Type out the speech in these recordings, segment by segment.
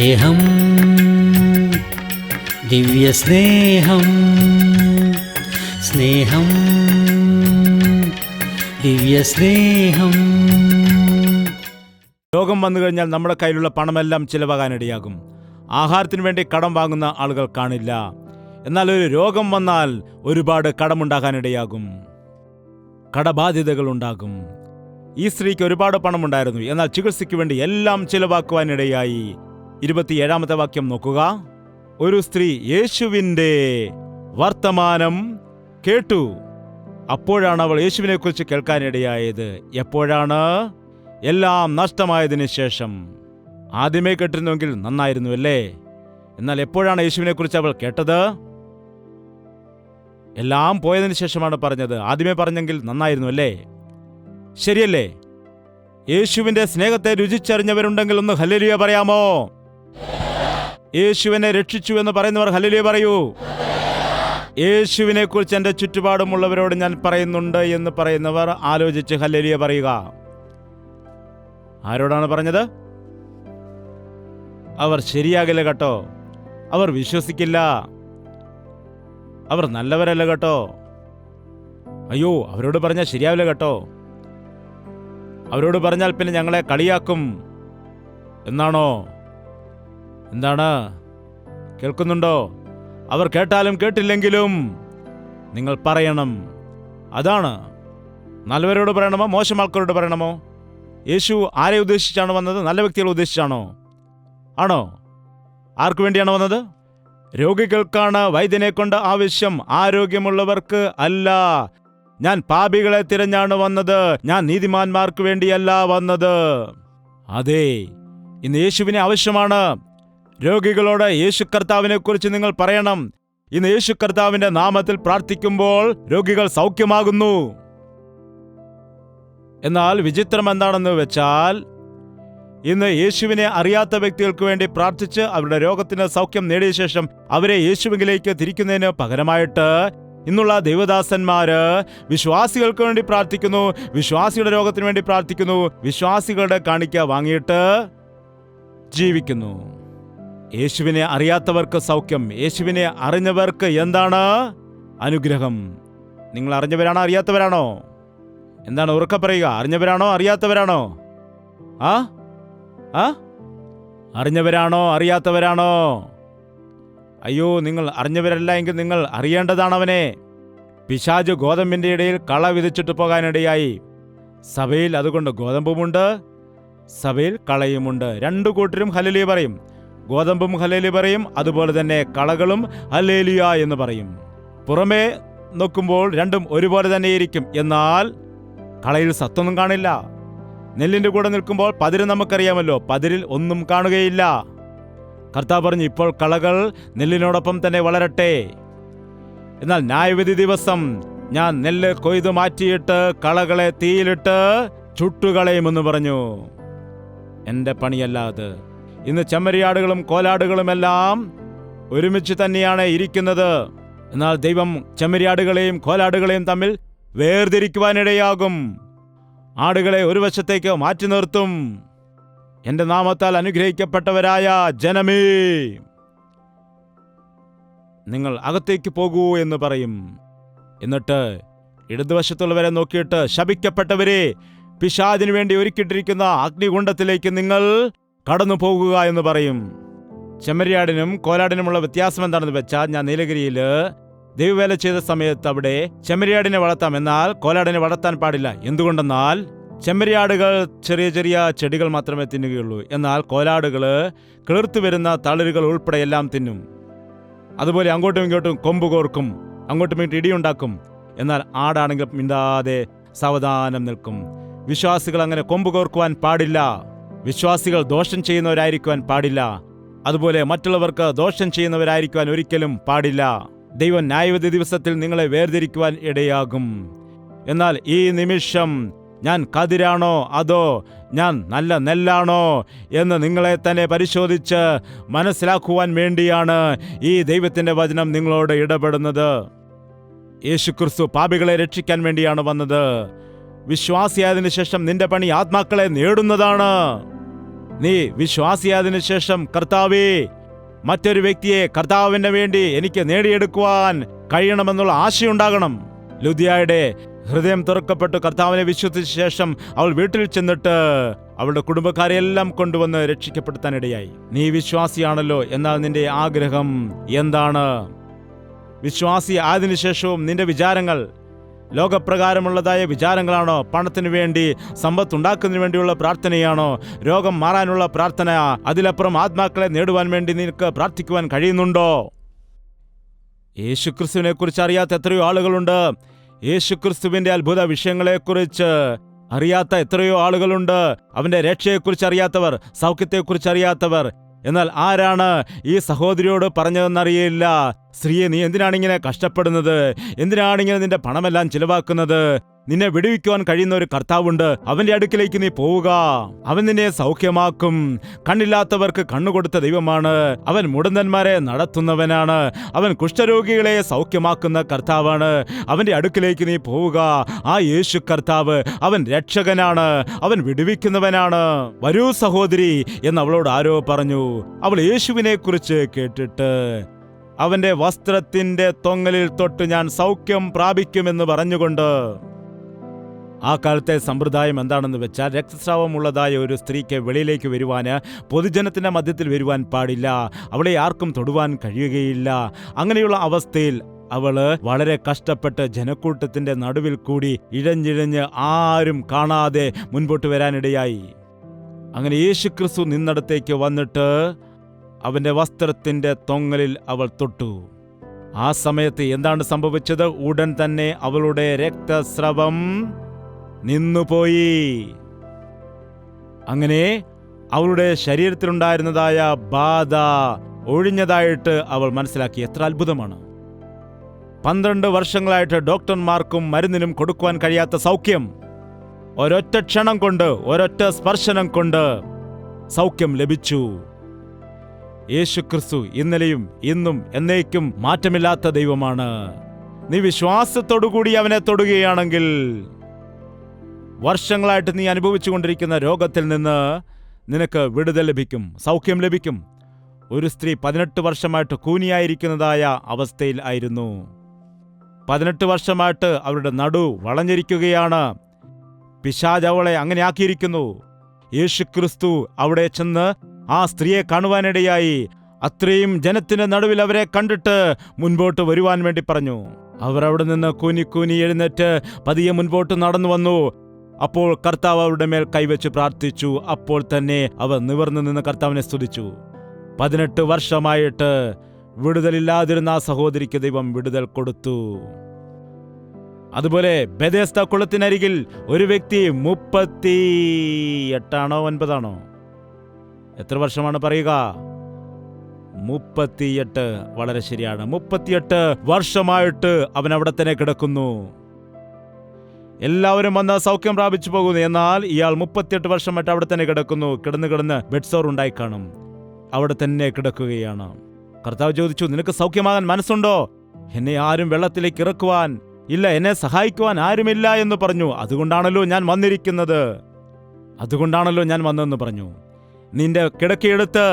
സ്നേഹം, ദിവ്യസ്നേഹം, സ്നേഹം, ദിവ്യസ്നേഹം. രോഗം വന്നു കഴിഞ്ഞാൽ നമ്മുടെ കയ്യിലുള്ള പണമെല്ലാം ചിലവാകാനിടയാകും. ആഹാരത്തിന് വേണ്ടി കടം വാങ്ങുന്ന ആളുകൾ കാണില്ല. എന്നാൽ ഒരു രോഗം വന്നാൽ ഒരുപാട് കടമുണ്ടാകാനിടയാകും, കടബാധ്യതകൾ ഉണ്ടാകും. ഈ സ്ത്രീക്ക് ഒരുപാട് പണമുണ്ടായിരുന്നു, എന്നാൽ ചികിത്സയ്ക്ക് വേണ്ടി എല്ലാം ചിലവാക്കുവാനിടയായി. 27-ാമത്തെ വാക്യം നോക്കുക. ഒരു സ്ത്രീ യേശുവിൻ്റെ വർത്തമാനം കേട്ടു. അപ്പോഴാണ് അവൾ യേശുവിനെ കുറിച്ച് കേൾക്കാനിടയായത്. എപ്പോഴാണ്? എല്ലാം നഷ്ടമായതിനു ശേഷം. ആദ്യമേ കേട്ടിരുന്നുവെങ്കിൽ നന്നായിരുന്നു അല്ലേ? എന്നാൽ എപ്പോഴാണ് യേശുവിനെ കുറിച്ച് അവൾ കേട്ടത്? എല്ലാം പോയതിനു ശേഷമാണ് പറഞ്ഞത്. ആദ്യമേ പറഞ്ഞെങ്കിൽ നന്നായിരുന്നു അല്ലേ? ശരിയല്ലേ? യേശുവിന്റെ സ്നേഹത്തെ രുചിച്ചറിഞ്ഞവരുണ്ടെങ്കിൽ ഒന്ന് ഹല്ലേലൂയ പറയാമോ? യേശുവിനെ രക്ഷിച്ചു എന്ന് പറയുന്നവർ ഹല്ലേലൂയ പറയൂ. യേശുവിനെ കുറിച്ച് എൻ്റെ ചുറ്റുപാടുമുള്ളവരോട് ഞാൻ പറയുന്നുണ്ട് എന്ന് പറയുന്നവർ ആലോചിച്ച് ഹല്ലേലൂയ പറയുക. ആരോടാണ് പറഞ്ഞത്? അവർ ശരിയാകില്ല കേട്ടോ. അവർ വിശ്വസിക്കില്ല. അവർ നല്ലവരല്ല കേട്ടോ. അയ്യോ, അവരോട് പറഞ്ഞാൽ ശരിയാവില്ല കേട്ടോ. അവരോട് പറഞ്ഞാൽ പിന്നെ ഞങ്ങളെ കളിയാക്കും എന്നാണോ? എന്താണ്? കേൾക്കുന്നുണ്ടോ? അവർ കേട്ടാലും കേട്ടില്ലെങ്കിലും നിങ്ങൾ പറയണം. അതാണ്. നല്ലവരോട് പറയണമോ മോശം ആൾക്കാരോട് പറയണമോ? യേശു ആരെ ഉദ്ദേശിച്ചാണ് വന്നത്? നല്ല വ്യക്തികളെ ഉദ്ദേശിച്ചാണോ? ആണോ? ആർക്കു വേണ്ടിയാണ് വന്നത്? രോഗികൾക്കാണ് വൈദ്യനെ കൊണ്ട് ആവശ്യം, ആരോഗ്യമുള്ളവർക്ക് അല്ല. ഞാൻ പാപികളെ തിരഞ്ഞാണ് വന്നത്, ഞാൻ നീതിമാന്മാർക്ക് വേണ്ടിയല്ല വന്നത്. അതെ, ഇന്ന് യേശുവിനെ ആവശ്യമാണ്. രോഗികളോട് യേശു കർത്താവിനെ കുറിച്ച് നിങ്ങൾ പറയണം. ഇന്ന് യേശു കർത്താവിന്റെ നാമത്തിൽ പ്രാർത്ഥിക്കുമ്പോൾ രോഗികൾ സൗഖ്യമാകുന്നു. എന്നാൽ വിചിത്രം എന്താണെന്ന് വെച്ചാൽ, ഇന്ന് യേശുവിനെ അറിയാത്ത വ്യക്തികൾക്ക് വേണ്ടി പ്രാർത്ഥിച്ച് അവരുടെ രോഗത്തിന് സൗഖ്യം നേടിയ ശേഷം അവരെ യേശുവിലേക്ക് തിരിക്കുന്നതിന് പകരമായിട്ട് ഇന്നുള്ള ദൈവദാസന്മാര് വിശ്വാസികൾക്ക് വേണ്ടി പ്രാർത്ഥിക്കുന്നു, വിശ്വാസികളുടെ രോഗത്തിന് വേണ്ടി പ്രാർത്ഥിക്കുന്നു, വിശ്വാസികളുടെ കാണിക്ക വാങ്ങിയിട്ട് ജീവിക്കുന്നു. യേശുവിനെ അറിയാത്തവർക്ക് സൗഖ്യം, യേശുവിനെ അറിഞ്ഞവർക്ക് എന്താണ്? അനുഗ്രഹം. നിങ്ങൾ അറിഞ്ഞവരാണോ അറിയാത്തവരാണോ? എന്താണ് ഉറക്കെ പറയുക? അറിഞ്ഞവരാണോ അറിയാത്തവരാണോ? അറിഞ്ഞവരാണോ അറിയാത്തവരാണോ? അയ്യോ, നിങ്ങൾ അറിഞ്ഞവരല്ല എങ്കിൽ നിങ്ങൾ അറിയേണ്ടതാണ് അവനെ. പിശാച് ഗോതമ്പിന്റെ ഇടയിൽ കള വിധിച്ചിട്ട് പോകാനിടയായി. സഭയിൽ അതുകൊണ്ട് ഗോതമ്പുമുണ്ട്, സഭയിൽ കളയുമുണ്ട്. രണ്ടു കൂട്ടരും ഹല്ലേലൂയ പറയും. ഗോതമ്പും ഹല്ലേലൂയ പറയും, അതുപോലെ തന്നെ കളകളും ഹല്ലേലൂയ എന്ന് പറയും. പുറമേ നോക്കുമ്പോൾ രണ്ടും ഒരുപോലെ തന്നെയിരിക്കും. എന്നാൽ കളയിൽ സത്തൊന്നും കാണില്ല. നെല്ലിന്റെ കൂടെ നിൽക്കുമ്പോൾ പതിര് നമുക്കറിയാമല്ലോ, പതിരിൽ ഒന്നും കാണുകയില്ല. കർത്താവ് പറഞ്ഞു, ഇപ്പോൾ കളകൾ നെല്ലിനോടൊപ്പം തന്നെ വളരട്ടെ. എന്നാൽ ന്യായവിധി ദിവസം ഞാൻ നെല്ല് കൊയ്തു മാറ്റിയിട്ട് കളകളെ തീയിലിട്ട് ചുട്ടുകളയുമെന്ന് പറഞ്ഞു. എന്റെ പണിയല്ല അത്. ഇന്ന് ചെമ്മരിയാടുകളും കോലാടുകളുമെല്ലാം ഒരുമിച്ച് തന്നെയാണ് ഇരിക്കുന്നത്. എന്നാൽ ദൈവം ചെമ്മരിയാടുകളെയും കോലാടുകളെയും തമ്മിൽ വേർതിരിക്കുവാനിടയാകും. ആടുകളെ ഒരു വശത്തേക്ക് മാറ്റി നിർത്തും. എന്റെ നാമത്താൽ അനുഗ്രഹിക്കപ്പെട്ടവരായ ജനമേ, നിങ്ങൾ അകത്തേക്ക് പോകൂ എന്ന് പറയും. എന്നിട്ട് ഇടതുവശത്തുള്ളവരെ നോക്കിയിട്ട്, ശപിക്കപ്പെട്ടവരെ, പിശാചിനു വേണ്ടി ഒരുക്കിയിട്ടിരിക്കുന്ന അഗ്നികുണ്ഡത്തിലേക്ക് നിങ്ങൾ കടന്നു പോകുക എന്ന് പറയും. ചെമ്മരിയാടിനും കോലാടിനുമുള്ള വ്യത്യാസം എന്താണെന്ന് വെച്ചാൽ, ഞാൻ നീലഗിരിയിൽ ദൈവവേല ചെയ്ത സമയത്ത് അവിടെ ചെമ്മരിയാടിനെ വളർത്താം, എന്നാൽ കോലാടിനെ വളർത്താൻ പാടില്ല. എന്തുകൊണ്ടെന്നാൽ ചെമ്മരിയാടുകൾ ചെറിയ ചെറിയ ചെടികൾ മാത്രമേ തിന്നുകയുള്ളൂ, എന്നാൽ കോലാടുകൾ കിളിർത്തു വരുന്ന തളിരുകൾ ഉൾപ്പെടെ എല്ലാം തിന്നും. അതുപോലെ അങ്ങോട്ടും ഇങ്ങോട്ടും കൊമ്പ് കോർക്കും, അങ്ങോട്ടും ഇങ്ങോട്ടും ഇടിയുണ്ടാക്കും. എന്നാൽ ആടാണെങ്കിൽ മിണ്ടാതെ സാവധാനം നിൽക്കും. വിശ്വാസികൾ അങ്ങനെ കൊമ്പ് കോർക്കുവാൻ പാടില്ല. വിശ്വാസികൾ ദോഷം ചെയ്യുന്നവരായിരിക്കുവാൻ പാടില്ല. അതുപോലെ മറ്റുള്ളവർക്ക് ദോഷം ചെയ്യുന്നവരായിരിക്കുവാൻ ഒരിക്കലും പാടില്ല. ദൈവം ന്യായവിധി ദിവസത്തിൽ നിങ്ങളെ വേർതിരിക്കുവാൻ ഇടയാകും. എന്നാൽ ഈ നിമിഷം ഞാൻ കതിരാണോ അതോ ഞാൻ നല്ല നെല്ലാണോ എന്ന് നിങ്ങളെ തന്നെ പരിശോധിച്ച് മനസ്സിലാക്കുവാൻ വേണ്ടിയാണ് ഈ ദൈവത്തിൻ്റെ വചനം നിങ്ങളോട് ഇടപെടുന്നത്. യേശുക്രിസ്തു പാപികളെ രക്ഷിക്കാൻ വേണ്ടിയാണ് വന്നത്. വിശ്വാസിയായതിനു ശേഷം നിന്റെ പണി ആത്മാക്കളെ നേടുന്നതാണ്. നീ വിശ്വാസിയായതിനു ശേഷം കർത്താവേ, മറ്റൊരു വ്യക്തിയെ കർത്താവിന് വേണ്ടി എനിക്ക് നേടിയെടുക്കുവാൻ കഴിയണമെന്നുള്ള ആശയുണ്ടാകണം. ലുദിയായുടെ ഹൃദയം തുറക്കപ്പെട്ടു. കർത്താവിനെ വിശ്വസിച്ച ശേഷം അവൾ വീട്ടിൽ ചെന്നിട്ട് അവളുടെ കുടുംബക്കാരെല്ലാം കൊണ്ടുവന്ന് രക്ഷിക്കപ്പെടുത്താനിടയായി. നീ വിശ്വാസിയാണല്ലോ, എന്നാൽ നിന്റെ ആഗ്രഹം എന്താണ്? വിശ്വാസി ആയതിനു ശേഷവും നിന്റെ വിചാരങ്ങൾ ലോകപ്രകാരമുള്ളതായ വിചാരങ്ങളാണോ? പണത്തിനു വേണ്ടി, സമ്പത്തുണ്ടാക്കുന്നതിന് വേണ്ടിയുള്ള പ്രാർത്ഥനയാണോ? രോഗം മാറാനുള്ള പ്രാർത്ഥന? അതിലപ്പുറം ആത്മാക്കളെ നേടുവാൻ വേണ്ടി നിനക്ക് പ്രാർത്ഥിക്കുവാൻ കഴിയുന്നുണ്ടോ? യേശുക്രിസ്തുവിനെ കുറിച്ച് അറിയാത്ത എത്രയോ ആളുകളുണ്ട്. യേശുക്രിസ്തുവിന്റെ അത്ഭുത വിഷയങ്ങളെക്കുറിച്ച് അറിയാത്ത എത്രയോ ആളുകളുണ്ട്. അവന്റെ രക്ഷയെക്കുറിച്ച് അറിയാത്തവർ, സൗഖ്യത്തെക്കുറിച്ച് അറിയാത്തവർ. എന്നാൽ ആരാണ് ഈ സഹോദരിയോട് പറഞ്ഞതെന്നറിയില്ല. സ്ത്രീയെ, നീ എന്തിനാണിങ്ങനെ കഷ്ടപ്പെടുന്നത്? എന്തിനാണിങ്ങനെ നിന്റെ പണമെല്ലാം ചിലവാക്കുന്നത്? നിന്നെ വിടുവിക്കുവാൻ കഴിയുന്ന ഒരു കർത്താവുണ്ട്. അവന്റെ അടുക്കിലേക്ക് നീ പോവുക. അവൻ നിന്നെ സൗഖ്യമാക്കും. കണ്ണില്ലാത്തവർക്ക് കണ്ണുകൊടുത്ത ദൈവമാണ്. അവൻ മുടന്തന്മാരെ നടത്തുന്നവനാണ്. അവൻ കുഷ്ഠരോഗികളെ സൗഖ്യമാക്കുന്ന കർത്താവാണ്. അവന്റെ അടുക്കിലേക്ക് നീ പോവുക. ആ യേശു കർത്താവ്, അവൻ രക്ഷകനാണ്. അവൻ വിടുവിക്കുന്നവനാണ്. വരൂ സഹോദരി എന്ന് അവളോട് ആരോ പറഞ്ഞു. അവൾ യേശുവിനെ കുറിച്ച് കേട്ടിട്ട് അവന്റെ വസ്ത്രത്തിന്റെ തൊങ്ങലിൽ തൊട്ട് ഞാൻ സൗഖ്യം പ്രാപിക്കുമെന്ന് പറഞ്ഞുകൊണ്ട്. ആ കാലത്തെ സമ്പ്രദായം എന്താണെന്ന് വെച്ചാൽ, രക്തസ്രാവമുള്ളതായ ഒരു സ്ത്രീക്ക് വെളിയിലേക്ക് വരുവാന്, പൊതുജനത്തിന്റെ മധ്യത്തിൽ വരുവാൻ പാടില്ല. അവളെ ആർക്കും തൊടുവാൻ കഴിയുകയില്ല. അങ്ങനെയുള്ള അവസ്ഥയിൽ അവള് വളരെ കഷ്ടപ്പെട്ട് ജനക്കൂട്ടത്തിന്റെ നടുവിൽ കൂടി ഇഴഞ്ഞിഴഞ്ഞ് ആരും കാണാതെ മുൻപോട്ട് വരാനിടയായി. അങ്ങനെ യേശുക്രിസ്തു നിന്നിടത്തേക്ക് വന്നിട്ട് അവന്റെ വസ്ത്രത്തിന്റെ തൊങ്ങലിൽ അവൾ തൊട്ടു. ആ സമയത്ത് എന്താണ് സംഭവിച്ചത്? ഉടൻ തന്നെ അവളുടെ രക്തസ്രവം നിന്നുപോയി. അങ്ങനെ അവളുടെ ശരീരത്തിലുണ്ടായിരുന്നതായ ബാധ ഒഴിഞ്ഞതായിട്ട് അവൾ മനസ്സിലാക്കി. എത്ര അത്ഭുതമാണ്! 12 വർഷങ്ങളായിട്ട് ഡോക്ടർമാർക്കും മരുന്നിനും കൊടുക്കുവാൻ കഴിയാത്ത സൗഖ്യം ഒരൊറ്റ ക്ഷണം കൊണ്ട്, ഒരൊറ്റ സ്പർശനം കൊണ്ട് സൗഖ്യം ലഭിച്ചു. യേശുക്രിസ്തു ഇന്നലെയും ഇന്നും എന്നേക്കും മാറ്റമില്ലാത്ത ദൈവമാണ്. നീ വിശ്വാസത്തോടുകൂടി അവനെ തൊടുകയാണെങ്കിൽ വർഷങ്ങളായിട്ട് നീ അനുഭവിച്ചുകൊണ്ടിരിക്കുന്ന രോഗത്തിൽ നിന്ന് നിനക്ക് വിടുതൽ ലഭിക്കും, സൗഖ്യം ലഭിക്കും. ഒരു സ്ത്രീ 18 വർഷമായിട്ട് കൂനിയായിരിക്കുന്നതായ അവസ്ഥയിൽ ആയിരുന്നു. 18 വർഷമായിട്ട് അവരുടെ നടു വളഞ്ഞിരിക്കുകയാണ്. പിശാച് അവളെ അങ്ങനെ ആക്കിയിരിക്കുന്നു. യേശുക്രിസ്തു അവിടെ ചെന്ന് ആ സ്ത്രീയെ കാണുവാനിടയായി. അത്രയും ജനത്തിന്റെ നടുവിൽ അവരെ കണ്ടിട്ട് മുൻപോട്ട് വരുവാൻ വേണ്ടി പറഞ്ഞു. അവർ അവിടെ നിന്ന് കൂനി എഴുന്നേറ്റ് പതിയെ മുൻപോട്ട് നടന്നു വന്നു. അപ്പോൾ കർത്താവ് അവരുടെ മേൽ കൈവച്ച് പ്രാർത്ഥിച്ചു. അപ്പോൾ തന്നെ അവർ നിവർന്നു നിന്ന് കർത്താവിനെ സ്തുതിച്ചു. 18 വർഷമായിട്ട് വിടുതലില്ലാതിരുന്ന ആ സഹോദരിക്ക് ദൈവം വിടുതൽ കൊടുത്തു. അതുപോലെ ബെഥെസ്ദ കുളത്തിനരികിൽ ഒരു വ്യക്തി 38 9 എത്ര വർഷമാണ് പറയുക? 38. വളരെ ശരിയാണ്. 38 വർഷമായിട്ട് അവൻ അവിടെ തന്നെ കിടക്കുന്നു. എല്ലാവരും വന്ന് സൗഖ്യം പ്രാപിച്ചു പോകുന്നു. എന്നാൽ ഇയാൾ 38 വർഷമായിട്ട് അവിടെ തന്നെ കിടക്കുന്നു. കിടന്ന് ബെഡ്സോർ ഉണ്ടായി കാണും. അവിടെ തന്നെ കിടക്കുകയാണ്. കർത്താവ് ചോദിച്ചു, നിനക്ക് സൗഖ്യമാകാൻ മനസ്സുണ്ടോ? എന്നെ ആരും വെള്ളത്തിലേക്ക് ഇറക്കുവാൻ ഇല്ല, എന്നെ സഹായിക്കുവാൻ ആരുമില്ല എന്ന് പറഞ്ഞു. അതുകൊണ്ടാണല്ലോ ഞാൻ വന്നതെന്ന് പറഞ്ഞു. നിന്റെ കിടക്കയെടുത്ത്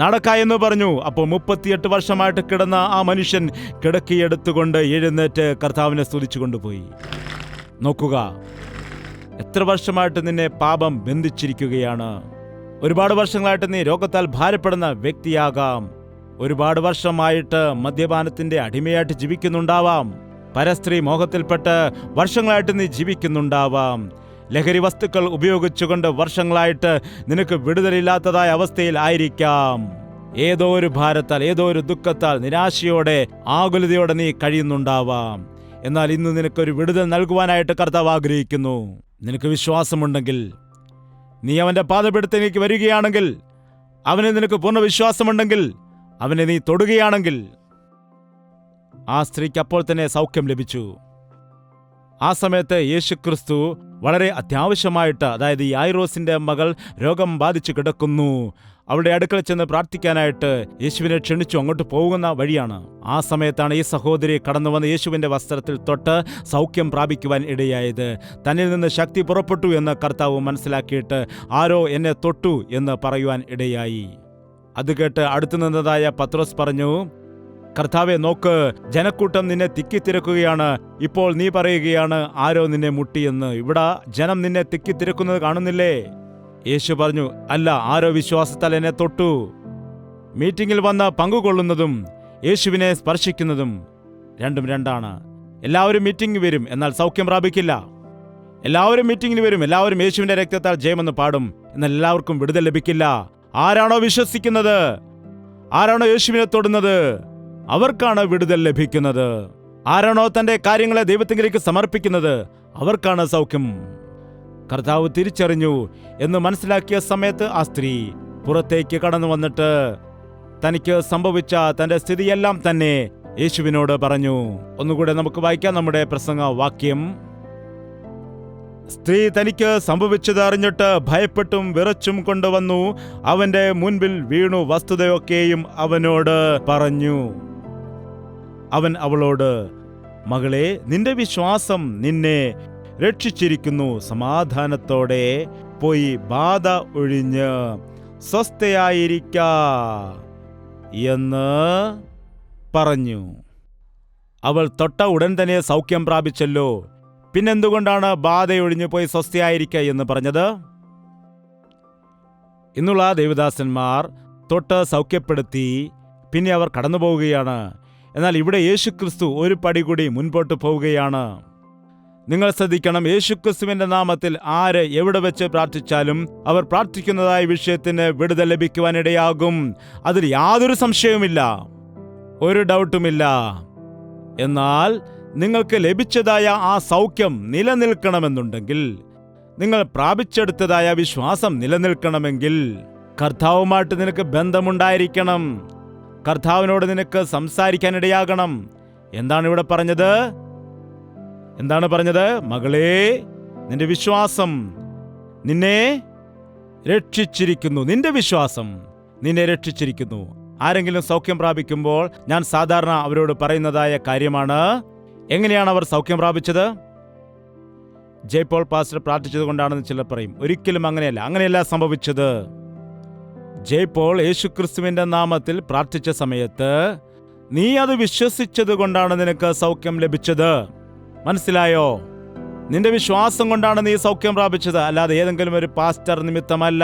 നടക്ക എന്ന് പറഞ്ഞു. അപ്പോൾ 38 വർഷമായിട്ട് കിടന്ന ആ മനുഷ്യൻ കിടക്കയെടുത്തുകൊണ്ട് എഴുന്നേറ്റ് കർത്താവിനെ സ്തുതിച്ചു കൊണ്ടുപോയി. നോക്കുക, എത്ര വർഷമായിട്ട് നിന്നെ പാപം ബന്ധിച്ചിരിക്കുകയാണ്. ഒരുപാട് വർഷങ്ങളായിട്ട് നീ രോഗത്താൽ ഭാരപ്പെടുന്ന വ്യക്തിയാകാം. ഒരുപാട് വർഷമായിട്ട് മദ്യപാനത്തിന്റെ അടിമയായിട്ട് ജീവിക്കുന്നുണ്ടാവാം. പരസ്ത്രീ മോഹത്തിൽപ്പെട്ട് വർഷങ്ങളായിട്ട് നീ ജീവിക്കുന്നുണ്ടാവാം. ലഹരി വസ്തുക്കൾ ഉപയോഗിച്ചുകൊണ്ട് വർഷങ്ങളായിട്ട് നിനക്ക് വിടുതലില്ലാത്തതായ അവസ്ഥയിൽ ആയിരിക്കാം. ഏതോ ഒരു ഭാരത്താൽ, ഏതോ ഒരു ദുഃഖത്താൽ, നിരാശയോടെ, ആകുലതയോടെ നീ കഴിയുന്നുണ്ടാവാം. എന്നാൽ ഇന്ന് നിനക്കൊരു വിടുതൽ നൽകുവാനായിട്ട് കർത്താവ് ആഗ്രഹിക്കുന്നു. നിനക്ക് വിശ്വാസമുണ്ടെങ്കിൽ, നീ അവന്റെ പാദപീഠത്തിലേക്ക് വരികയാണെങ്കിൽ, അവന് നിനക്ക് പൂർണ്ണ വിശ്വാസമുണ്ടെങ്കിൽ, അവനെ നീ തൊടുകയാണെങ്കിൽ, ആ സ്ത്രീക്ക് അപ്പോൾ തന്നെ സൗഖ്യം ലഭിച്ചു. ആ സമയത്ത് യേശുക്രിസ്തു വളരെ അത്യാവശ്യമായിട്ട്, അതായത് യായിറോസിന്റെ മകൾ രോഗം ബാധിച്ചു കിടക്കുന്നു. അവളുടെ അടുക്കൽ ചെന്ന് പ്രാർത്ഥിക്കാനായിട്ട് യേശുവിനെ ക്ഷണിച്ചു അങ്ങോട്ട് പോകുന്ന വഴിയാണ്. ആ സമയത്താണ് ഈ സഹോദരി കടന്നു വന്ന് യേശുവിൻ്റെ വസ്ത്രത്തിൽ തൊട്ട് സൗഖ്യം പ്രാപിക്കുവാൻ ഇടയായത്. തന്നിൽ നിന്ന് ശക്തി പുറപ്പെട്ടു എന്ന് കർത്താവ് മനസ്സിലാക്കിയിട്ട് ആരോ എന്നെ തൊട്ടു എന്ന് പറയുവാൻ ഇടയായി. അത് കേട്ട് അടുത്തു നിന്നതായ പത്രോസ് പറഞ്ഞു, കർത്താവെ, നോക്ക്, ജനക്കൂട്ടം നിന്നെ തിക്കിത്തിരക്കുകയാണ്. ഇപ്പോൾ നീ പറയുകയാണ് ആരോ നിന്നെ മുട്ടിയെന്ന്. ഇവിടെ ജനം നിന്നെ തിക്കിത്തിരക്കുന്നത് കാണുന്നില്ലേ? യേശു പറഞ്ഞു, അല്ല, ആരോ വിശ്വാസത്താൽ എന്നെ തൊട്ടു. മീറ്റിംഗിൽ വന്ന് പങ്കുകൊള്ളുന്നതും യേശുവിനെ സ്പർശിക്കുന്നതും രണ്ടും രണ്ടാണ്. എല്ലാവരും മീറ്റിംഗ് വരും, എന്നാൽ സൗഖ്യം പ്രാപിക്കില്ല. എല്ലാവരും മീറ്റിംഗിന് വരും, എല്ലാവരും യേശുവിന്റെ രക്തത്താൽ ജയമെന്ന് പാടും, എന്നാൽ എല്ലാവർക്കും വിടുതൽ ലഭിക്കില്ല. ആരാണോ വിശ്വസിക്കുന്നത്, ആരാണോ യേശുവിനെ തൊടുന്നത്, അവർക്കാണ് വിടുതൽ ലഭിക്കുന്നത്. ആരാണോ തന്റെ കാര്യങ്ങളെ ദൈവത്തിലേക്ക് സമർപ്പിക്കുന്നത്, അവർക്കാണ് സൗഖ്യം. കർത്താവ് തിരിച്ചറിഞ്ഞു എന്ന് മനസ്സിലാക്കിയ സമയത്ത് ആ സ്ത്രീ പുറത്തേക്ക് കടന്നു വന്നിട്ട് തനിക്ക് സംഭവിച്ച തന്റെ സ്ഥിതിയെല്ലാം തന്നെ യേശുവിനോട് പറഞ്ഞു. ഒന്നുകൂടെ നമുക്ക് വായിക്കാം നമ്മുടെ പ്രസംഗ വാക്യം. സ്ത്രീ തനിക്ക് സംഭവിച്ചത് അറിഞ്ഞിട്ട് ഭയപ്പെട്ടും വിറച്ചും കൊണ്ടുവന്നു അവന്റെ മുൻപിൽ വീണു വസ്തുതയൊക്കെയും അവനോട് പറഞ്ഞു. അവൻ അവളോട്, മകളെ, നിന്റെ വിശ്വാസം നിന്നെ രക്ഷിച്ചിരിക്കുന്നു. സമാധാനത്തോടെ പോയി ബാധ ഒഴിഞ്ഞ് സ്വസ്ഥയായിരിക്ക എന്ന് പറഞ്ഞു. അവൾ തൊട്ട ഉടൻ തന്നെ സൗഖ്യം പ്രാപിച്ചല്ലോ. പിന്നെന്തുകൊണ്ടാണ് ബാധയൊഴിഞ്ഞു പോയി സ്വസ്ഥയായിരിക്ക എന്ന് പറഞ്ഞത്? ഇന്നുള്ള ദേവദാസന്മാർ തൊട്ട് സൗഖ്യപ്പെടുത്തി പിന്നെ അവർ കടന്നുപോവുകയാണ്. എന്നാൽ ഇവിടെ യേശുക്രിസ്തു ഒരു പടി കൂടി മുൻപോട്ട് പോവുകയാണ്. നിങ്ങൾ ശ്രദ്ധിക്കണം, യേശുക്രിസ്തുവിന്റെ നാമത്തിൽ ആര് എവിടെ വെച്ച് പ്രാർത്ഥിച്ചാലും അവർ പ്രാർത്ഥിക്കുന്നതായ വിഷയത്തിന് വിടുതൽ ലഭിക്കുവാനിടയാകും. അതിൽ യാതൊരു സംശയവുമില്ല, ഒരു ഡൗട്ടുമില്ല. എന്നാൽ നിങ്ങൾക്ക് ലഭിച്ചതായ ആ സൗഖ്യം നിലനിൽക്കണമെന്നുണ്ടെങ്കിൽ, നിങ്ങൾ പ്രാപിച്ചെടുത്തതായ വിശ്വാസം നിലനിൽക്കണമെങ്കിൽ കർത്താവുമായിട്ട് നിനക്ക് ബന്ധമുണ്ടായിരിക്കണം. കർത്താവിനോട് നിനക്ക് സംസാരിക്കാനിടയാകണം. എന്താണ് ഇവിടെ പറഞ്ഞത്? എന്താണ് പറഞ്ഞത്? മകളേ, നിന്റെ വിശ്വാസം നിന്നെ രക്ഷിച്ചിരിക്കുന്നു. നിന്റെ വിശ്വാസം നിന്നെ രക്ഷിച്ചിരിക്കുന്നു. ആരെങ്കിലും സൗഖ്യം പ്രാപിക്കുമ്പോൾ ഞാൻ സാധാരണ അവരോട് പറയുന്നതായ കാര്യമാണ്, എങ്ങനെയാണ് അവർ സൗഖ്യം പ്രാപിച്ചത്? ജയ്പോൾ പാസ്റ്റർ പ്രാർത്ഥിച്ചത് കൊണ്ടാണെന്ന് ചിലർ പറയും. ഒരിക്കലും അങ്ങനെയല്ല സംഭവിച്ചത്. ജയ്പോൾ യേശുക്രിസ്തുവിന്റെ നാമത്തിൽ പ്രാർത്ഥിച്ച സമയത്ത് നീ അത് വിശ്വസിച്ചത് കൊണ്ടാണ് നിനക്ക് സൗഖ്യം ലഭിച്ചത്. മനസ്സിലായോ? നിന്റെ വിശ്വാസം കൊണ്ടാണ് നീ സൗഖ്യം പ്രാപിച്ചത്, അല്ലാതെ ഏതെങ്കിലും ഒരു പാസ്റ്റർ നിമിത്തമല്ല.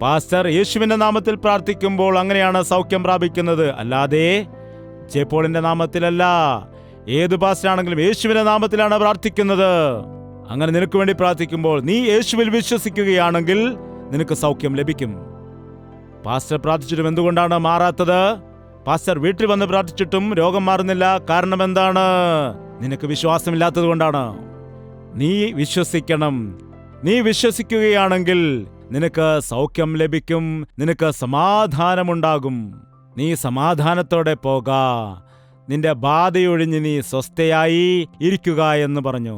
പാസ്റ്റർ യേശുവിന്റെ നാമത്തിൽ പ്രാർത്ഥിക്കുമ്പോൾ അങ്ങനെയാണ് സൗഖ്യം പ്രാപിക്കുന്നത്, അല്ലാതെ ജയ്പോളിന്റെ നാമത്തിലല്ല. ഏത് പാസ്റ്ററാണെങ്കിലും യേശുവിന്റെ നാമത്തിലാണ് പ്രാർത്ഥിക്കുന്നത്. അങ്ങനെ നിനക്ക് വേണ്ടി പ്രാർത്ഥിക്കുമ്പോൾ നീ യേശുവിൽ വിശ്വസിക്കുകയാണെങ്കിൽ നിനക്ക് സൗഖ്യം ലഭിക്കും. പാസ്റ്റർ പ്രാർത്ഥിച്ചിട്ടും എന്തുകൊണ്ടാണ് മാറാത്തത്? പാസ്റ്റർ വീട്ടിൽ വന്ന് പ്രാർത്ഥിച്ചിട്ടും രോഗം മാറുന്നില്ല. കാരണം എന്താണ്? നിനക്ക് വിശ്വാസമില്ലാത്തത് കൊണ്ടാണ്. നീ വിശ്വസിക്കണം. നീ വിശ്വസിക്കുകയാണെങ്കിൽ നിനക്ക് സൗഖ്യം ലഭിക്കും, നിനക്ക് സമാധാനമുണ്ടാകും. നീ സമാധാനത്തോടെ പോക, നിന്റെ ബാധയൊഴിഞ്ഞ് നീ സ്വസ്ഥയായി ഇരിക്കുക എന്ന് പറഞ്ഞു.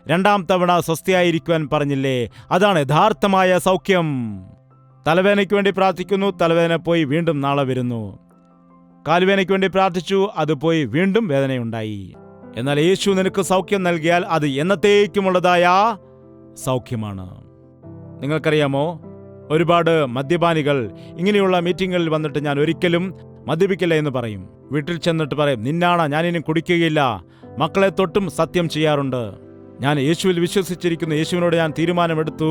രണ്ടാം തവണ സ്വസ്ഥയായിരിക്കുവാൻ പറഞ്ഞില്ലേ? അതാണ് യഥാർത്ഥമായ സൗഖ്യം. തലവേദനയ്ക്ക് വേണ്ടി പ്രാർത്ഥിക്കുന്നു, തലവേദന പോയി വീണ്ടും നാളെ വരുന്നു. കാലുവേദനയ്ക്ക് വേണ്ടി പ്രാർത്ഥിച്ചു, അത് പോയി വീണ്ടും വേദനയുണ്ടായി. എന്നാൽ യേശു നിനക്ക് സൗഖ്യം നൽകിയാൽ അത് എന്നത്തേക്കുമുള്ളതായ സൗഖ്യമാണ്. നിങ്ങൾക്കറിയാമോ, ഒരുപാട് മദ്യപാനികൾ ഇങ്ങനെയുള്ള മീറ്റിങ്ങുകളിൽ വന്നിട്ട് ഞാൻ ഒരിക്കലും മദ്യപിക്കില്ല എന്ന് പറയും. വീട്ടിൽ ചെന്നിട്ട് പറയും, നിന്നാണ്, ഞാനിനി കുടിക്കുകയില്ല. മക്കളെ തൊട്ടും സത്യം ചെയ്യാറുണ്ട്. ഞാൻ യേശുവിൽ വിശ്വസിച്ചിരിക്കുന്നു, യേശുവിനോട് ഞാൻ തീരുമാനമെടുത്തു,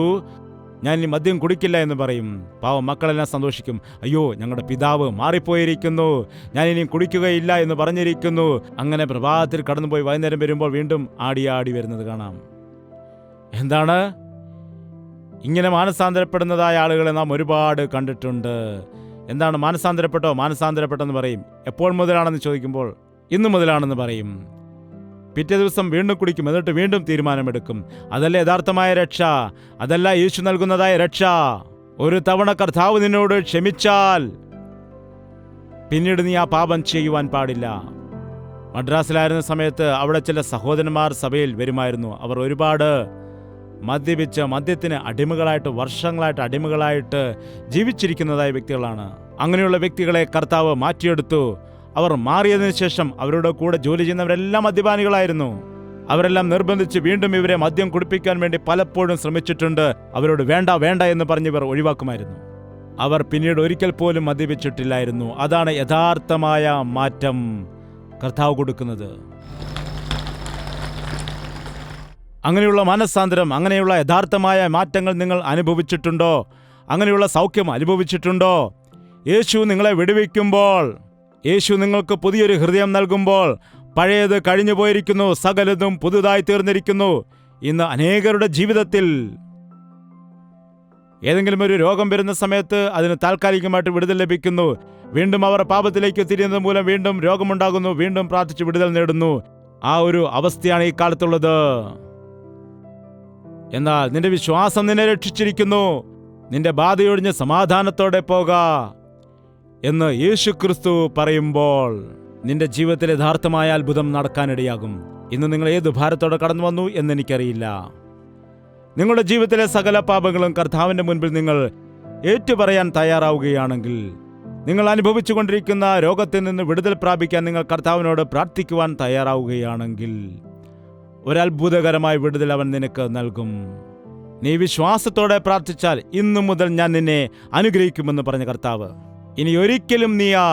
ഞാൻ ഇനി മദ്യം കുടിക്കില്ല എന്ന് പറയും. പാവം മക്കളെല്ലാം സന്തോഷിക്കും. അയ്യോ, ഞങ്ങളുടെ പിതാവ് മാറിപ്പോയിരിക്കുന്നു, ഞാൻ ഇനിയും കുടിക്കുകയില്ല എന്ന് പറഞ്ഞിരിക്കുന്നു. അങ്ങനെ പ്രഭാതത്തിൽ കടന്നുപോയി വൈകുന്നേരം വരുമ്പോൾ വീണ്ടും ആടി വരുന്നത് കാണാം. എന്താണ്? ഇങ്ങനെ മാനസാന്തരപ്പെടുന്നതായ ആളുകളെ നാം ഒരുപാട് കണ്ടിട്ടുണ്ട്. എന്താണ് മാനസാന്തരപ്പെട്ടെന്ന് പറയും. എപ്പോൾ മുതലാണെന്ന് ചോദിക്കുമ്പോൾ ഇന്നു മുതലാണെന്ന് പറയും. പിറ്റേ ദിവസം വീണ്ടും കുടിക്കും, എന്നിട്ട് വീണ്ടും തീരുമാനമെടുക്കും. അതല്ല യഥാർത്ഥമായ രക്ഷ, അതല്ല യേശു നൽകുന്നതായ രക്ഷ. ഒരു തവണ കർത്താവ് നിന്നോട് ക്ഷമിച്ചാൽ പിന്നീട് നീ ആ പാപം ചെയ്യുവാൻ പാടില്ല. മദ്രാസിലായിരുന്ന സമയത്ത് അവിടെ ചില സഹോദരന്മാർ സഭയിൽ വരുമായിരുന്നു. അവർ ഒരുപാട് മദ്യപിച്ച് മദ്യത്തിന് അടിമകളായിട്ട് വർഷങ്ങളായിട്ട് അടിമകളായിട്ട് ജീവിച്ചിരിക്കുന്നതായ വ്യക്തികളാണ്. അങ്ങനെയുള്ള വ്യക്തികളെ കർത്താവ് മാറ്റിയെടുത്തു. അവർ മാറിയതിനു ശേഷം അവരുടെ കൂടെ ജോലി ചെയ്യുന്നവരെല്ലാം മദ്യപാനികളായിരുന്നു. അവരെല്ലാം നിർബന്ധിച്ച് വീണ്ടും ഇവരെ മദ്യം കുടിപ്പിക്കാൻ വേണ്ടി പലപ്പോഴും ശ്രമിച്ചിട്ടുണ്ട്. അവരോട് വേണ്ട വേണ്ട എന്ന് പറഞ്ഞിവർ ഒഴിവാക്കുമായിരുന്നു. അവർ പിന്നീട് ഒരിക്കൽ പോലും മദ്യപിച്ചിട്ടില്ലായിരുന്നു. അതാണ് യഥാർത്ഥമായ മാറ്റം കർത്താവ് കൊടുക്കുന്നത്. അങ്ങനെയുള്ള മനസ്സാന്തരം, അങ്ങനെയുള്ള യഥാർത്ഥമായ മാറ്റങ്ങൾ നിങ്ങൾ അനുഭവിച്ചിട്ടുണ്ടോ? അങ്ങനെയുള്ള സൗഖ്യം അനുഭവിച്ചിട്ടുണ്ടോ? യേശു നിങ്ങളെ വിടുവിക്കുമ്പോൾ, യേശു നിങ്ങൾക്ക് പുതിയൊരു ഹൃദയം നൽകുമ്പോൾ, പഴയത് കഴിഞ്ഞു പോയിരിക്കുന്നു, സകലതും പുതുതായി തീർന്നിരിക്കുന്നു. ഇന്ന് അനേകരുടെ ജീവിതത്തിൽ ഏതെങ്കിലും ഒരു രോഗം വരുന്ന സമയത്ത് അതിന് താൽക്കാലികമായിട്ട് വിടുതൽ ലഭിക്കുന്നു. വീണ്ടും അവർ പാപത്തിലേക്ക് തിരിയുന്നത് മൂലം വീണ്ടും രോഗമുണ്ടാകുന്നു. വീണ്ടും പ്രാർത്ഥിച്ച് വിടുതൽ നേടുന്നു. ആ ഒരു അവസ്ഥയാണ് ഈ കാലത്തുള്ളത്. എന്നാൽ നിന്റെ വിശ്വാസം നിന്നെ രക്ഷിച്ചിരിക്കുന്നു. നിന്റെ ബാധയൊഴിഞ്ഞ് സമാധാനത്തോടെ പോക എന്ന് യേശുക്രിസ്തു പറയുമ്പോൾ നിന്റെ ജീവിതത്തിൽ യഥാർത്ഥമായ അത്ഭുതം നടക്കാനിടയാകും. ഇന്ന് നിങ്ങൾ ഏത് ഭാരത്തോടെ കടന്നു വന്നു എന്നെനിക്കറിയില്ല. നിങ്ങളുടെ ജീവിതത്തിലെ സകല പാപങ്ങളും കർത്താവിൻ്റെ മുൻപിൽ നിങ്ങൾ ഏറ്റുപറയാൻ തയ്യാറാവുകയാണെങ്കിൽ, നിങ്ങൾ അനുഭവിച്ചുകൊണ്ടിരിക്കുന്ന രോഗത്തിൽ നിന്ന് വിടുതൽ പ്രാപിക്കാൻ നിങ്ങൾ കർത്താവിനോട് പ്രാർത്ഥിക്കുവാൻ തയ്യാറാവുകയാണെങ്കിൽ, ഒരത്ഭുതകരമായ വിടുതൽ അവൻ നിനക്ക് നൽകും. നീ വിശ്വാസത്തോടെ പ്രാർത്ഥിച്ചാൽ ഇന്നു മുതൽ ഞാൻ നിന്നെ അനുഗ്രഹിക്കുമെന്ന് പറഞ്ഞ കർത്താവ്, ഇനി ഒരിക്കലും നീ ആ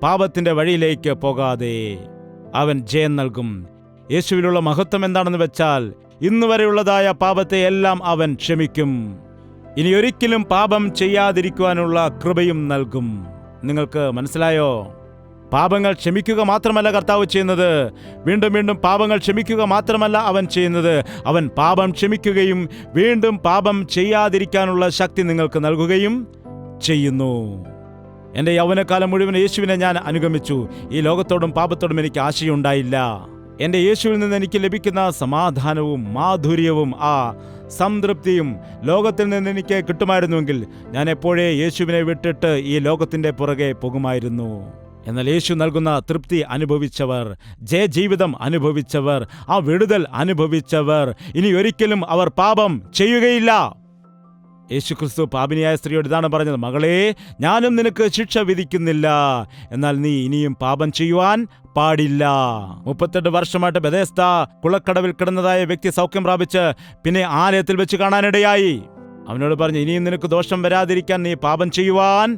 പാപത്തിന്റെ വഴിയിലേക്ക് പോകാതെ അവൻ ജയം നൽകും. യേശുവിലുള്ള മഹത്വം എന്താണെന്ന് വെച്ചാൽ, ഇന്നുവരെയുള്ളതായ പാപത്തെ എല്ലാം അവൻ ക്ഷമിക്കും. ഇനി ഒരിക്കലും പാപം ചെയ്യാതിരിക്കുവാനുള്ള കൃപയും നൽകും. നിങ്ങൾക്ക് മനസ്സിലായോ? പാപങ്ങൾ ക്ഷമിക്കുക മാത്രമല്ല കർത്താവ് ചെയ്യുന്നത്. വീണ്ടും വീണ്ടും പാപങ്ങൾ ക്ഷമിക്കുക മാത്രമല്ല അവൻ ചെയ്യുന്നത്. അവൻ പാപം ക്ഷമിക്കുകയും വീണ്ടും പാപം ചെയ്യാതിരിക്കാനുള്ള ശക്തി നിങ്ങൾക്ക് നൽകുകയും ചെയ്യുന്നു. എൻ്റെ യൗവനകാലം മുഴുവൻ യേശുവിനെ ഞാൻ അനുഗമിച്ചു. ഈ ലോകത്തോടും പാപത്തോടും എനിക്ക് ആശയുണ്ടായില്ല. എൻ്റെ യേശുവിൽ നിന്ന് എനിക്ക് ലഭിക്കുന്ന സമാധാനവും മാധുര്യവും ആ സംതൃപ്തിയും ലോകത്തിൽ നിന്ന് എനിക്ക് കിട്ടുമായിരുന്നുവെങ്കിൽ ഞാൻ എപ്പോഴേ യേശുവിനെ വിട്ടിട്ട് ഈ ലോകത്തിൻ്റെ പുറകെ പോകുമായിരുന്നു. എന്നാൽ യേശു നൽകുന്ന തൃപ്തി അനുഭവിച്ചവർ, ജയജീവിതം അനുഭവിച്ചവർ, ആ വിടുതൽ അനുഭവിച്ചവർ, ഇനി ഒരിക്കലും അവർ പാപം ചെയ്യുകയില്ല. യേശുക്രിസ്തു പാപിനിയായ സ്ത്രീയോട് ഇതാണ് പറഞ്ഞത്, മകളെ, ഞാനും നിനക്ക് ശിക്ഷ വിധിക്കുന്നില്ല, എന്നാൽ നീ ഇനിയും പാപം ചെയ്യുവാൻ പാടില്ല. 38 വർഷമായിട്ട് ബെഥെസ്ദ കുളക്കടവിൽ കിടന്നതായ വ്യക്തി സൗഖ്യം പ്രാപിച്ച് പിന്നെ ആലയത്തിൽ വെച്ച് കാണാനിടയായി. അവനോട് പറഞ്ഞു, ഇനിയും നിനക്ക് ദോഷം വരാതിരിക്കാൻ നീ പാപം ചെയ്യുവാൻ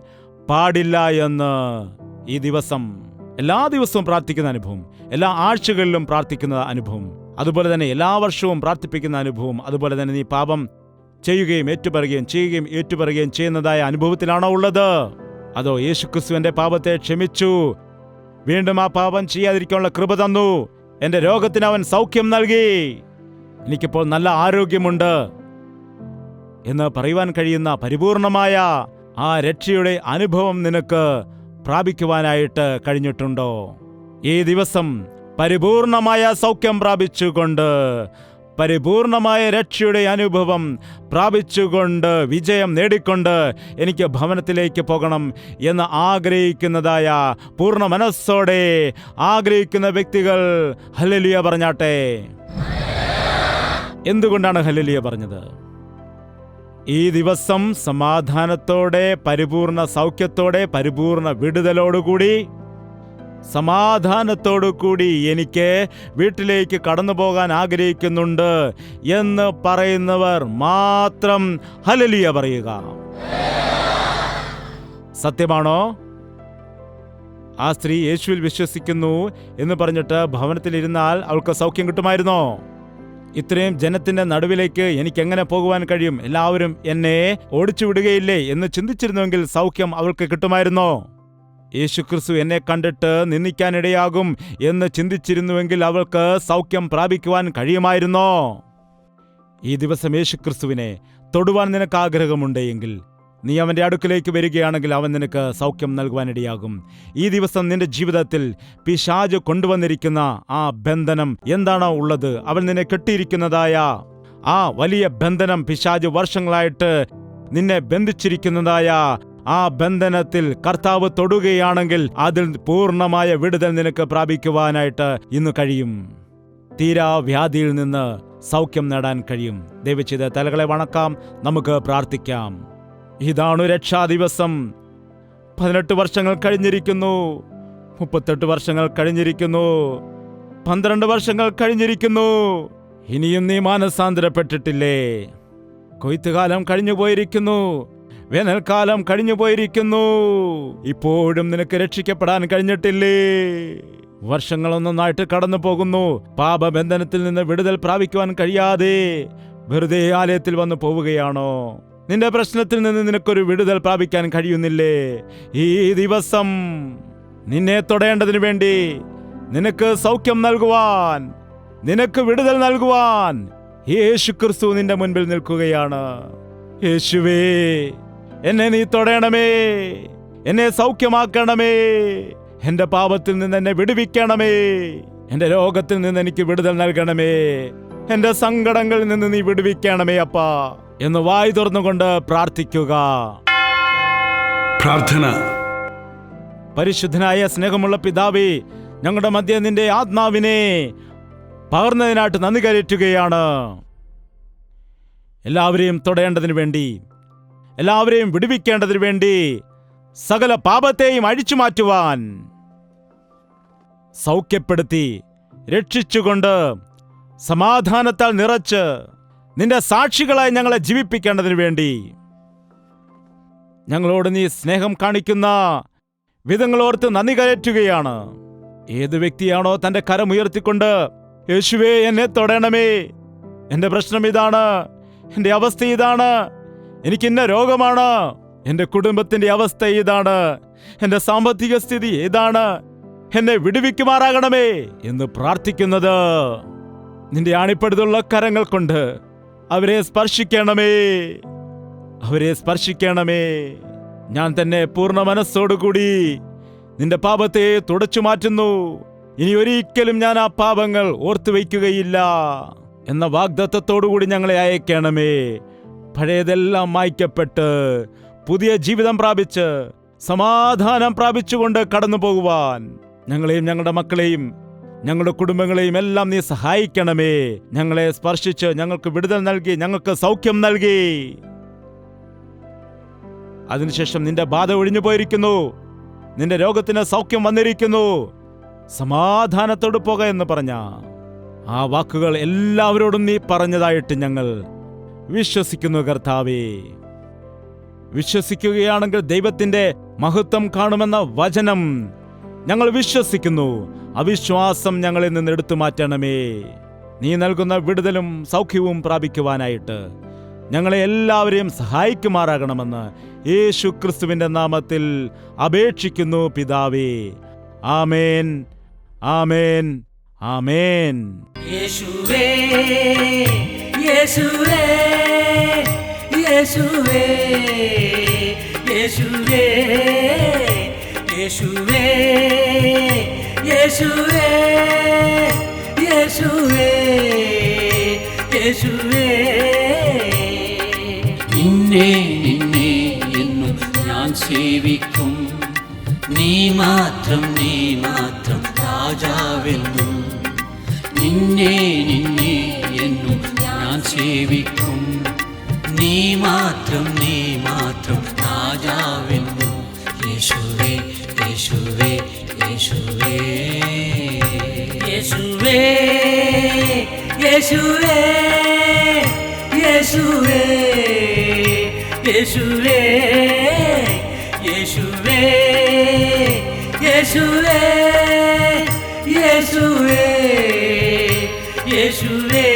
പാടില്ല എന്ന്. ഈ ദിവസം എല്ലാ ദിവസവും പ്രാർത്ഥിക്കുന്ന അനുഭവം, എല്ലാ ആഴ്ചകളിലും പ്രാർത്ഥിക്കുന്ന അനുഭവം, അതുപോലെ തന്നെ എല്ലാ വർഷവും പ്രാർത്ഥിപ്പിക്കുന്ന അനുഭവം, അതുപോലെ തന്നെ നീ പാപം ചെയ്യുകയും ഏറ്റുപറയുകയും ചെയ്യുകയും ഏറ്റുപറയുകയും ചെയ്യുന്നതായ അനുഭവത്തിലാണോ ഉള്ളത്? അതോ യേശുക്രിസ്തുവിന്റെ പാപത്തെ ക്ഷമിച്ചു, വീണ്ടും ആ പാപം ചെയ്യാതിരിക്കാനുള്ള കൃപ തന്നു, എൻ്റെ രോഗത്തിന് അവൻ സൗഖ്യം നൽകി, എനിക്കിപ്പോൾ നല്ല ആരോഗ്യമുണ്ട് എന്ന് പറയുവാൻ കഴിയുന്ന പരിപൂർണമായ ആ രക്ഷയുടെ അനുഭവം നിനക്ക് പ്രാപിക്കുവാനായിട്ട് കഴിഞ്ഞിട്ടുണ്ടോ? ഈ ദിവസം പരിപൂർണമായ സൗഖ്യം പ്രാപിച്ചുകൊണ്ട്, പരിപൂർണമായ രക്ഷയുടെ അനുഭവം പ്രാപിച്ചുകൊണ്ട്, വിജയം നേടിക്കൊണ്ട് എനിക്ക് ഭവനത്തിലേക്ക് പോകണം എന്ന് ആഗ്രഹിക്കുന്നതായ പൂർണ്ണ മനസ്സോടെ ആഗ്രഹിക്കുന്ന വ്യക്തികൾ ഹല്ലേലൂയ പറഞ്ഞാട്ടെ. എന്തുകൊണ്ടാണ് ഹല്ലേലൂയ പറഞ്ഞത്? ഈ ദിവസം സമാധാനത്തോടെ, പരിപൂർണ സൗഖ്യത്തോടെ, പരിപൂർണ വിടുതലോടുകൂടി, സമാധാനത്തോടുകൂടി എനിക്ക് വീട്ടിലേക്ക് കടന്നു പോകാൻ ആഗ്രഹിക്കുന്നുണ്ട് എന്ന് പറയുന്നവർ മാത്രം ഹല്ലേലൂയ പറയുക. സത്യമാണോ? ആ സ്ത്രീ യേശുവിൽ വിശ്വസിക്കുന്നു എന്ന് പറഞ്ഞിട്ട് ഭവനത്തിലിരുന്നാൽ അവൾക്ക് സൗഖ്യം കിട്ടുമായിരുന്നോ? ഇത്രയും ജനത്തിന്റെ നടുവിലേക്ക് എനിക്ക് എങ്ങനെ പോകുവാൻ കഴിയും, എല്ലാവരും എന്നെ ഓടിച്ചു വിടുകയില്ലേ എന്ന് ചിന്തിച്ചിരുന്നുവെങ്കിൽ സൗഖ്യം അവൾക്ക് കിട്ടുമായിരുന്നോ? യേശുക്രിസ്തു എന്നെ കണ്ടിട്ട് നിന്ദിക്കാനിടയാകും എന്ന് ചിന്തിച്ചിരുന്നുവെങ്കിൽ അവൾക്ക് സൗഖ്യം പ്രാപിക്കുവാൻ കഴിയുമായിരുന്നോ? ഈ ദിവസം യേശുക്രിസ്തുവിനെ തൊടുവാൻ നിനക്ക് ആഗ്രഹമുണ്ടെങ്കിൽ നീ അവൻ്റെ അടുക്കിലേക്ക് വരികയാണെങ്കിൽ അവൻ നിനക്ക് സൗഖ്യം നൽകുവാനിടയാകും. ഈ ദിവസം നിന്റെ ജീവിതത്തിൽ പിശാച് കൊണ്ടുവന്നിരിക്കുന്ന ആ ബന്ധനം എന്താണോ ഉള്ളത്, അവൻ നിന്നെ കെട്ടിയിരിക്കുന്നതായ ആ വലിയ ബന്ധനം, പിശാച് വർഷങ്ങളായിട്ട് നിന്നെ ബന്ധിച്ചിരിക്കുന്നതായ ആ ബന്ധനത്തിൽ കർത്താവ് തൊടുകയാണെങ്കിൽ അതിൽ പൂർണ്ണമായ വിടുതൽ നിനക്ക് പ്രാപിക്കുവാനായിട്ട് ഇന്ന് കഴിയും. തീരാവ്യാധിയിൽ നിന്ന് സൗഖ്യം നേടാൻ കഴിയും. ദയവുചെയ്ത് തലകളെ വണക്കാം, നമുക്ക് പ്രാർത്ഥിക്കാം. ഇതാണ് രക്ഷാദിവസം. 18 വർഷങ്ങൾ കഴിഞ്ഞിരിക്കുന്നു, 38 വർഷങ്ങൾ കഴിഞ്ഞിരിക്കുന്നു, 12 വർഷങ്ങൾ കഴിഞ്ഞിരിക്കുന്നു. ഇനിയും നീ മാനസാന്തരപ്പെട്ടിട്ടില്ലേ? കൊയ്ത്തുകാലം കഴിഞ്ഞു പോയിരിക്കുന്നു, വേനൽക്കാലം കഴിഞ്ഞു പോയിരിക്കുന്നു. ഇപ്പോഴും നിനക്ക് രക്ഷിക്കപ്പെടാൻ കഴിഞ്ഞിട്ടില്ലേ? വർഷങ്ങളൊന്നായിട്ട് കടന്നു പോകുന്നു. പാപബന്ധനത്തിൽ നിന്ന് വിടുതൽ പ്രാപിക്കുവാൻ കഴിയാതെ വെറുതെ ആലയത്തിൽ വന്നു പോവുകയാണോ? നിന്റെ പ്രശ്നത്തിൽ നിന്ന് നിനക്കൊരു വിടുതൽ പ്രാപിക്കാൻ കഴിയുന്നില്ലേ? ഈ ദിവസം നിന്നെ തൊടേണ്ടതിനു വേണ്ടി, നിനക്ക് സൗഖ്യം നൽകുവാൻ, നിനക്ക് വിടുതൽ നൽകുവാൻ യേശുക്രിസ്തു നിന്റെ മുൻപിൽ നിൽക്കുകയാണ്. യേശുവേ, എന്നെ നീ തൊടണമേ, എന്നെ സൗഖ്യമാക്കണമേ, എന്റെ പാപത്തിൽ നിന്ന് എന്നെ വിടുവിക്കണമേ, എന്റെ രോഗത്തിൽ നിന്ന് എനിക്ക് വിടുതൽ നൽകണമേ, എന്റെ സങ്കടങ്ങളിൽ നിന്ന് നീ വിടുവിക്കണമേ അപ്പാ എന്ന് വായി തുറന്നുകൊണ്ട് പ്രാർത്ഥിക്കുക. പ്രാർത്ഥന. പരിശുദ്ധനായ സ്നേഹമുള്ള പിതാവേ, ഞങ്ങളുടെ മധ്യ നിന്റെ ആത്മാവിനെ പകർന്നതിനായിട്ട് നന്ദി കരയറ്റുകയാണ്. എല്ലാവരെയും തൊടേണ്ടതിനു വേണ്ടി, എല്ലാവരെയും വിടുവിക്കേണ്ടതിനു വേണ്ടി, സകല പാപത്തെയും അഴിച്ചു മാറ്റുവാൻ, സൗഖ്യപ്പെടുത്തി രക്ഷിച്ചുകൊണ്ട് സമാധാനത്താൽ നിറച്ച് നിന്റെ സാക്ഷികളായി ഞങ്ങളെ ജീവിപ്പിക്കേണ്ടതിനു വേണ്ടി ഞങ്ങളോട് നീ സ്നേഹം കാണിക്കുന്ന വിധങ്ങളോർത്ത് നന്ദി കരയറ്റുകയാണ്. ഏത് വ്യക്തിയാണോ തന്റെ കരമുയർത്തിക്കൊണ്ട് യേശുവേ എന്നെ തൊടണമേ, എന്റെ പ്രശ്നം ഇതാണ്, എന്റെ അവസ്ഥ ഇതാണ്, എനിക്കിന്ന രോഗമാണ്, എന്റെ കുടുംബത്തിന്റെ അവസ്ഥ ഇതാണ്, എന്റെ സാമ്പത്തിക സ്ഥിതി ഏതാണ്, എന്നെ വിടുവിക്കുമാറാകണമേ എന്ന് പ്രാർത്ഥിക്കുന്നത്, നിന്റെ ആണിപ്പടുത്തുള്ള കരങ്ങൾ കൊണ്ട് അവരെ സ്പർശിക്കണമേ, അവരെ സ്പർശിക്കണമേ. ഞാൻ തന്നെ പൂർണ്ണ മനസ്സോടുകൂടി നിന്റെ പാപത്തെ തുടച്ചു മാറ്റുന്നു. ഇനി ഒരിക്കലും ഞാൻ ആ പാപങ്ങൾ ഓർത്തുവയ്ക്കുകയില്ല എന്ന വാഗ്ദത്തത്തോടുകൂടി ഞങ്ങളെ അയക്കണമേ. പഴയതെല്ലാം മായ്ക്കപ്പെട്ട് പുതിയ ജീവിതം പ്രാപിച്ച് സമാധാനം പ്രാപിച്ചുകൊണ്ട് കടന്നു പോകുവാൻ ഞങ്ങളെയും ഞങ്ങളുടെ മക്കളെയും ഞങ്ങളുടെ കുടുംബങ്ങളെയും എല്ലാം നീ സഹായിക്കണമേ. ഞങ്ങളെ സ്പർശിച്ച് ഞങ്ങൾക്ക് വിടുതൽ നൽകി, ഞങ്ങൾക്ക് സൗഖ്യം നൽകി. അതിനുശേഷം നിന്റെ ബാധ ഒഴിഞ്ഞു പോയിരിക്കുന്നു, നിന്റെ രോഗത്തിന് സൗഖ്യം വന്നിരിക്കുന്നു, സമാധാനത്തോട് പോക എന്ന് പറഞ്ഞ ആ വാക്കുകൾ എല്ലാവരോടും നീ പറഞ്ഞതായിട്ട് ഞങ്ങൾ വിശ്വസിക്കുന്നു കർത്താവേ. വിശ്വസിക്കുകയാണെങ്കിൽ ദൈവത്തിന്റെ മഹത്വം കാണുമെന്ന വചനം ഞങ്ങൾ വിശ്വസിക്കുന്നു. അവിശ്വാസം ഞങ്ങളിൽ നിന്ന് എടുത്തു മാറ്റണമേ. നീ നൽകുന്ന വിടുതലും സൗഖ്യവും പ്രാപിക്കുവാനായിട്ട് ഞങ്ങളെ എല്ലാവരെയും സഹായിക്കുമാറാകണമെന്ന് യേശു ക്രിസ്തുവിന്റെ നാമത്തിൽ അപേക്ഷിക്കുന്നു പിതാവേ. ആമേൻ, ആമേൻ, ആമേൻ. യേശുവേ, യേശുവേ, യേശുവേ, യേശുവേ, യേശുവേ, യേശുവേ, യേശുവേ, യേശുവേ. നിന്നെ നിന്നെ എന്നും ഞാൻ സേവിക്കും, നീ മാത്രം രാജാവെന്നും. നിന്നെ നിന്നെ എന്നും ഞാൻ സേവിക്കും, നീ മാത്രം രാജാവെന്നും. യേശുവേ, യേശുവേ, യേശുവേ, യേശുവേ, യേശുവേ, യേശുവേ, യേശുവേ, യേശുവേ, യേശുവേ, യേശുവേ, യേശുവേ.